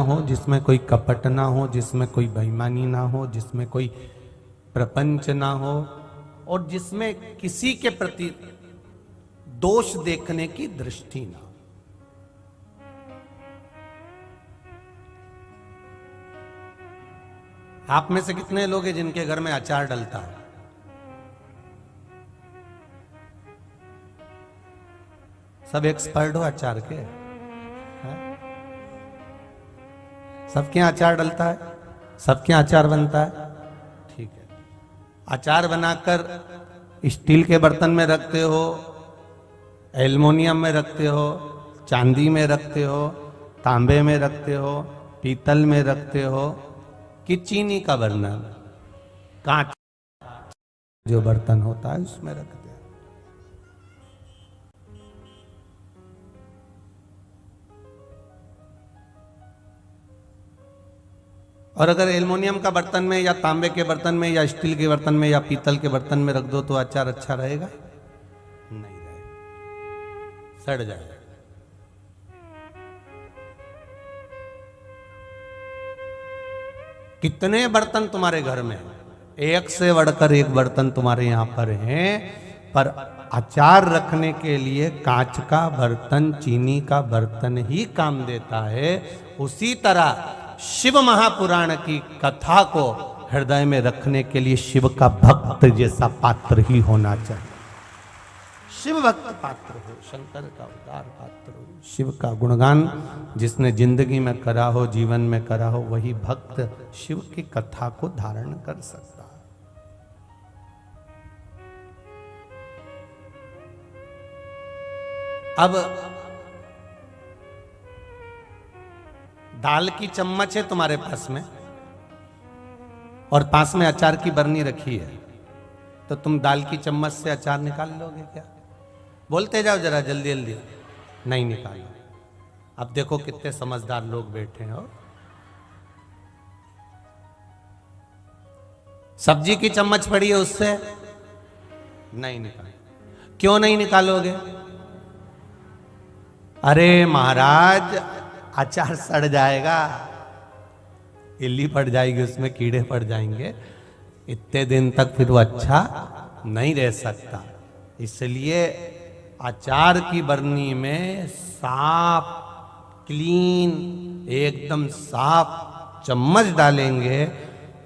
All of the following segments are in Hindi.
हो, जिसमें कोई कपट ना हो, जिसमें कोई बेईमानी ना हो, जिसमें कोई प्रपंच ना हो, और जिसमें किसी के प्रति दोष देखने की दृष्टि ना हो। आप में से कितने लोग हैं जिनके घर में अचार डलता है? सब एक्सपर्ट हो अचार के? सबके यहाँ अचार डलता है, सबके यहाँ अचार बनता है। ठीक है, अचार बनाकर स्टील के बर्तन में रखते हो, एल्युमिनियम में रखते हो, चांदी में रखते हो, तांबे में रखते हो, पीतल में रखते हो, कि चीनी का बर्तन, कांच जो बर्तन होता है उसमें रखते हैं। और अगर एल्युमिनियम का बर्तन में या तांबे के बर्तन में या स्टील के बर्तन में या पीतल के बर्तन में रख दो तो अचार अच्छा रहेगा? नहीं रहेगा, सड़ जाएगा। कितने बर्तन तुम्हारे घर में, एक से बढ़कर एक बर्तन तुम्हारे यहां पर हैं, पर अचार रखने के लिए कांच का बर्तन, चीनी का बर्तन ही काम देता है। उसी तरह शिव महापुराण की कथा को हृदय में रखने के लिए शिव का भक्त जैसा पात्र ही होना चाहिए। शिव भक्त पात्र हो, शंकर का उदार पात्र हो, शिव का गुणगान जिसने जिंदगी में करा हो, जीवन में करा हो, वही भक्त शिव की कथा को धारण कर सकता है। अब दाल की चम्मच है तुम्हारे पास में और पास में अचार की बरनी रखी है, तो तुम दाल की चम्मच से अचार निकाल लोगे क्या? बोलते जाओ जरा जल्दी जल्दी। नहीं निकालो। अब देखो कितने समझदार लोग बैठे हो। सब्जी की चम्मच पड़ी है, उससे नहीं निकालो। क्यों नहीं निकालोगे? अरे महाराज, अचार सड़ जाएगा, इल्ली पड़ जाएगी, उसमें कीड़े पड़ जाएंगे, इतने दिन तक फिर वो अच्छा नहीं रह सकता। इसलिए अचार की बरनी में साफ, क्लीन, एकदम साफ चम्मच डालेंगे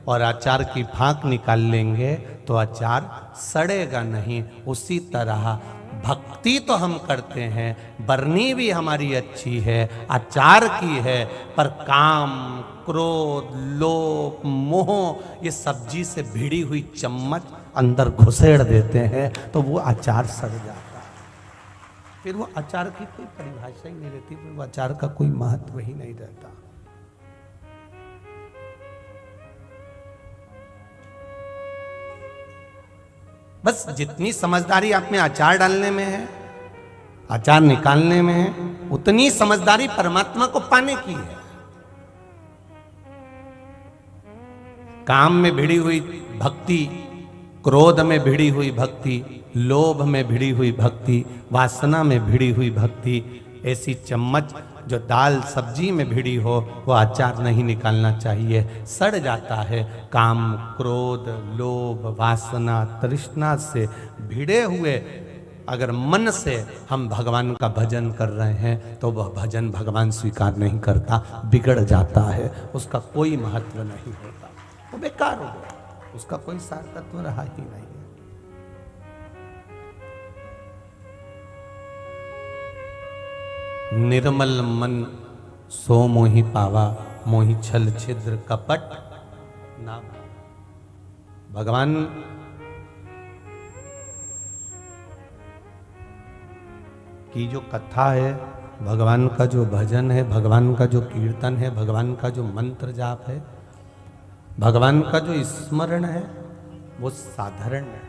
और अचार की फांक निकाल लेंगे तो अचार सड़ेगा नहीं। उसी तरह भक्ति तो हम करते हैं, बरनी भी हमारी अच्छी है, अचार की है, पर काम, क्रोध, लोभ, मोह ये सब्जी से भिड़ी हुई चम्मच अंदर घुसेड़ देते हैं तो वो अचार सड़ जाता है। फिर वो अचार की कोई परिभाषा ही नहीं रहती, फिर वो अचार का कोई महत्व ही नहीं रहता। बस जितनी समझदारी आप में अचार डालने में है, अचार निकालने में है, उतनी समझदारी परमात्मा को पाने की है। काम में भिड़ी हुई भक्ति, क्रोध में भिड़ी हुई भक्ति, लोभ में भिड़ी हुई भक्ति, वासना में भिड़ी हुई भक्ति, ऐसी चम्मच जो दाल सब्जी में भिड़ी हो वो अचार नहीं निकालना चाहिए, सड़ जाता है। काम, क्रोध, लोभ, वासना, तृष्णा से भिड़े हुए अगर मन से हम भगवान का भजन कर रहे हैं तो वह भजन भगवान स्वीकार नहीं करता, बिगड़ जाता है, उसका कोई महत्व नहीं होता, वो बेकार हो गया, उसका कोई सार्थत्व रहा ही नहीं। निर्मल मन सो मोहि पावा, मोहि छल छिद्र कपट ना। भगवान की जो कथा है, भगवान का जो भजन है, भगवान का जो कीर्तन है, भगवान का जो मंत्र जाप है, भगवान का जो स्मरण है, वो साधारण है,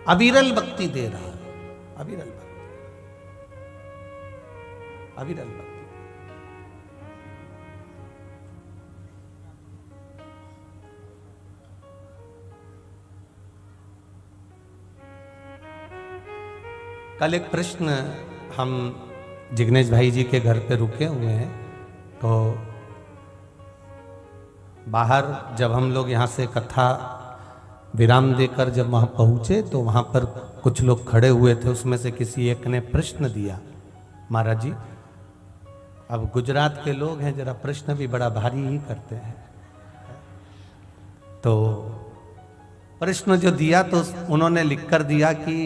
अविरल भक्ति दे रहा है, अविरल भक्ति, अविरल भक्ति। कल एक प्रश्न हम जिग्नेश भाई जी के घर पे रुके हुए हैं। तो बाहर जब हम लोग यहाँ से कथा विराम देकर जब वहाँ पहुँचे तो वहाँ पर कुछ लोग खड़े हुए थे, उसमें से किसी एक ने प्रश्न दिया, महाराज जी अब गुजरात के लोग हैं, जरा प्रश्न भी बड़ा भारी ही करते हैं। तो प्रश्न जो दिया तो उन्होंने लिख कर दिया कि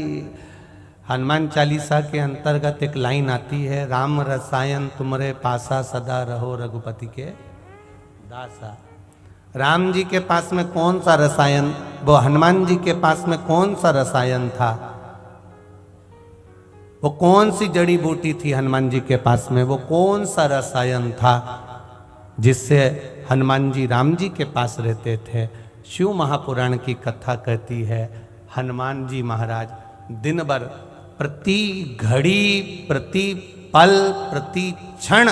हनुमान चालीसा के अंतर्गत एक लाइन आती है, राम रसायन तुमरे पासा सदा रहो रघुपति के दासा। राम जी के पास में कौन सा रसायन, वो हनुमान जी के पास में कौन सा रसायन था, वो कौन सी जड़ी बूटी थी हनुमान जी के पास में, वो कौन सा रसायन था जिससे हनुमान जी राम जी के पास रहते थे। शिव महापुराण की कथा कहती है हनुमान जी महाराज दिन भर प्रति घड़ी प्रति पल प्रति क्षण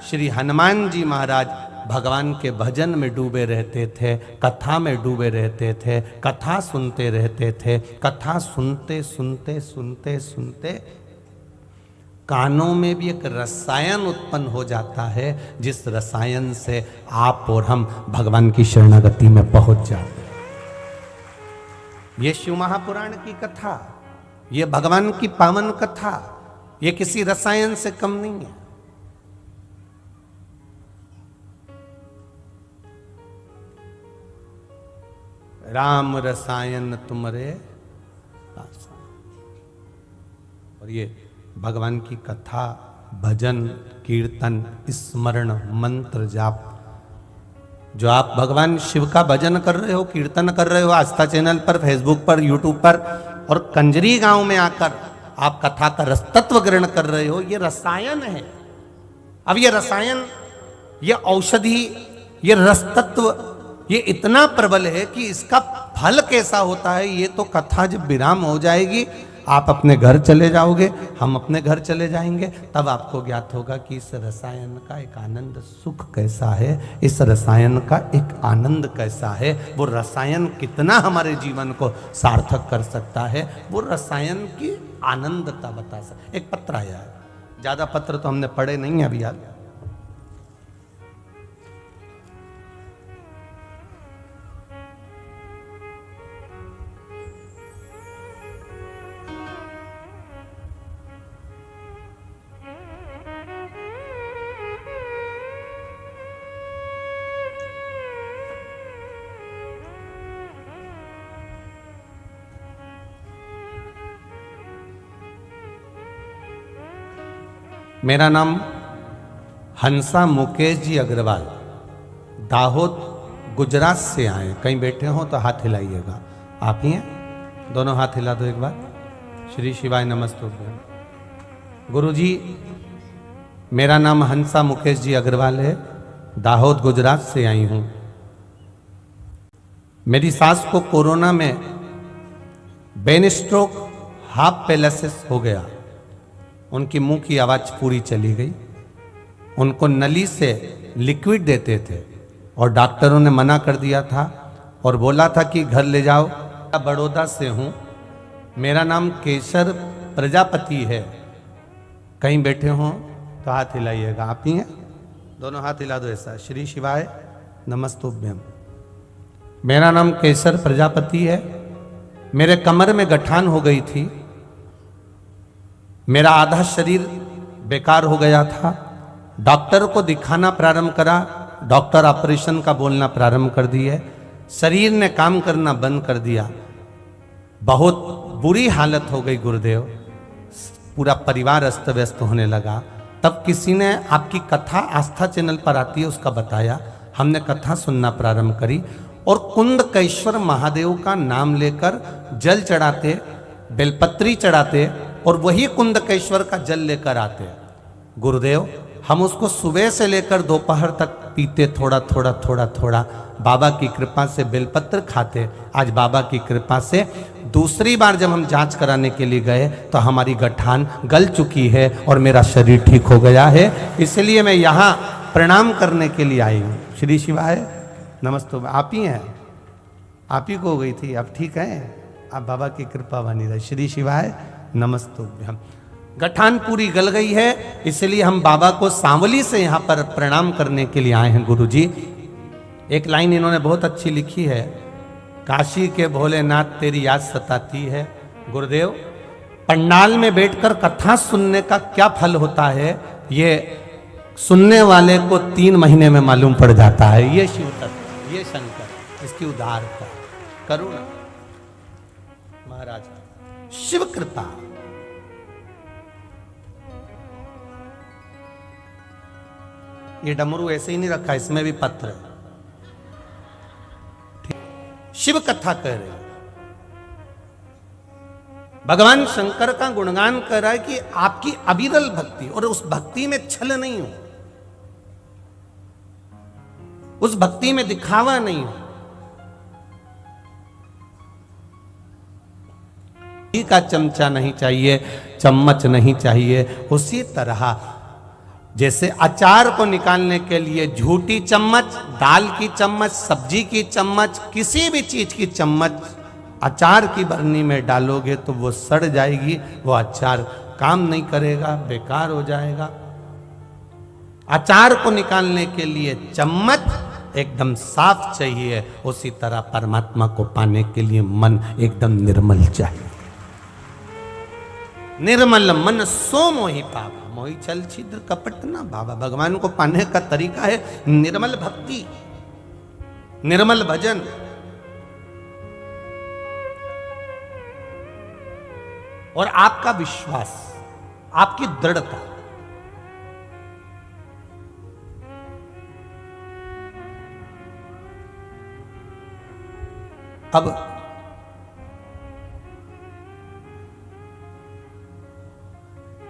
श्री हनुमान जी महाराज भगवान के भजन में डूबे रहते थे, कथा में डूबे रहते थे, कथा सुनते रहते थे। कथा सुनते सुनते सुनते सुनते कानों में भी एक रसायन उत्पन्न हो जाता है, जिस रसायन से आप और हम भगवान की शरणागति में पहुंच जाते हैं। ये शिव महापुराण की कथा, ये भगवान की पावन कथा, ये किसी रसायन से कम नहीं है। राम रसायन तुमरे पासा। और ये भगवान की कथा, भजन, कीर्तन, स्मरण, मंत्र जाप, जो आप भगवान शिव का भजन कर रहे हो, कीर्तन कर रहे हो आस्था चैनल पर, फेसबुक पर, यूट्यूब पर, और कंजरी गांव में आकर आप कथा का रसतत्व ग्रहण कर रहे हो, ये रसायन है। अब ये रसायन, ये औषधि, ये रसतत्व, ये इतना प्रबल है कि इसका फल कैसा होता है, ये तो कथा जब विराम हो जाएगी, आप अपने घर चले जाओगे, हम अपने घर चले जाएंगे, तब आपको ज्ञात होगा कि इस रसायन का एक आनंद सुख कैसा है, इस रसायन का एक आनंद कैसा है, वो रसायन कितना हमारे जीवन को सार्थक कर सकता है, वो रसायन की आनंदता बता सकता। एक पत्र आया है, ज्यादा पत्र तो हमने पढ़े नहीं अभी यार। मेरा नाम हंसा मुकेश जी अग्रवाल, दाहोद गुजरात से आए। कहीं बैठे हो तो हाथ हिलाइएगा। आप ही हैं? दोनों हाथ हिला दो एक बार। श्री शिवाय नमस्तुभ्यं। गुरुजी, मेरा नाम हंसा मुकेश जी अग्रवाल है, दाहोद गुजरात से आई हूँ। मेरी सास को कोरोना में ब्रेन स्ट्रोक, हार्ट पैरालिसिस हो गया। उनकी मुंह की आवाज़ पूरी चली गई। उनको नली से लिक्विड देते थे और डॉक्टरों ने मना कर दिया था और बोला था कि घर ले जाओ। बड़ौदा से हूँ, मेरा नाम केशर प्रजापति है। कहीं बैठे हों तो हाथ हिलाइएगा। आप ही हैं? दोनों हाथ हिला दो ऐसा। श्री शिवाय नमस्तुभ्यं। मेरा नाम केशर प्रजापति है। मेरे कमर में गठान हो गई थी, मेरा आधा शरीर बेकार हो गया था। डॉक्टर को दिखाना प्रारंभ करा, डॉक्टर ऑपरेशन का बोलना प्रारंभ कर दिए। शरीर ने काम करना बंद कर दिया। बहुत बुरी हालत हो गई गुरुदेव, पूरा परिवार अस्त व्यस्त होने लगा। तब किसी ने आपकी कथा आस्था चैनल पर आती है उसका बताया, हमने कथा सुनना प्रारंभ करी और कुंदकेश्वर महादेव का नाम लेकर जल चढ़ाते, बेलपत्री चढ़ाते और वही कुंदकेश्वर का जल लेकर आते। गुरुदेव, हम उसको सुबह से लेकर दोपहर तक पीते, थोड़ा थोड़ा थोड़ा थोड़ा। बाबा की कृपा से बेलपत्र खाते। आज बाबा की कृपा से दूसरी बार जब हम जांच कराने के लिए गए तो हमारी गठान गल चुकी है और मेरा शरीर ठीक हो गया है। इसलिए मैं यहाँ प्रणाम करने के लिए आई हूँ। श्री शिवाय नमस्ते। आप ही हैं? आप ही को हो गई थी, अब ठीक है? आप बाबा की कृपा बनी रहे। श्री शिवाय नमस्तुभ्यं। गठान पूरी गल गई है, इसलिए हम बाबा को सांवली से यहां पर प्रणाम करने के लिए आए हैं। गुरुजी, एक लाइन इन्होंने बहुत अच्छी लिखी है, काशी के भोलेनाथ तेरी याद सताती है। गुरुदेव, पंडाल में बैठकर कथा सुनने का क्या फल होता है, ये सुनने वाले को 3 महीने में मालूम पड़ जाता है। ये शिव तत्व, ये शंकर, इसकी उदारता, करुणा, महाराज शिव कृपा। ये डमरू ऐसे ही नहीं रखा, इसमें भी पत्र है। शिव कथा कह रहे, भगवान शंकर का गुणगान कर रहा है कि आपकी अविरल भक्ति, और उस भक्ति में छल नहीं हो, उस भक्ति में दिखावा नहीं हो, का चमचा नहीं चाहिए, चम्मच नहीं चाहिए। उसी तरह जैसे अचार को निकालने के लिए झूठी चम्मच, दाल की चम्मच, सब्जी की चम्मच, किसी भी चीज की चम्मच अचार की बरनी में डालोगे तो वो सड़ जाएगी, वो अचार काम नहीं करेगा, बेकार हो जाएगा। अचार को निकालने के लिए चम्मच एकदम साफ चाहिए, उसी तरह परमात्मा को पाने के लिए मन एकदम निर्मल चाहिए। निर्मल मन सो मोहि पावा, मोहि छल छिद्र कपट ना भावा। भगवान को पाने का तरीका है निर्मल भक्ति, निर्मल भजन। और आपका विश्वास, आपकी दृढ़ता। अब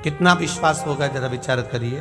कितना विश्वास होगा, जरा विचार करिए।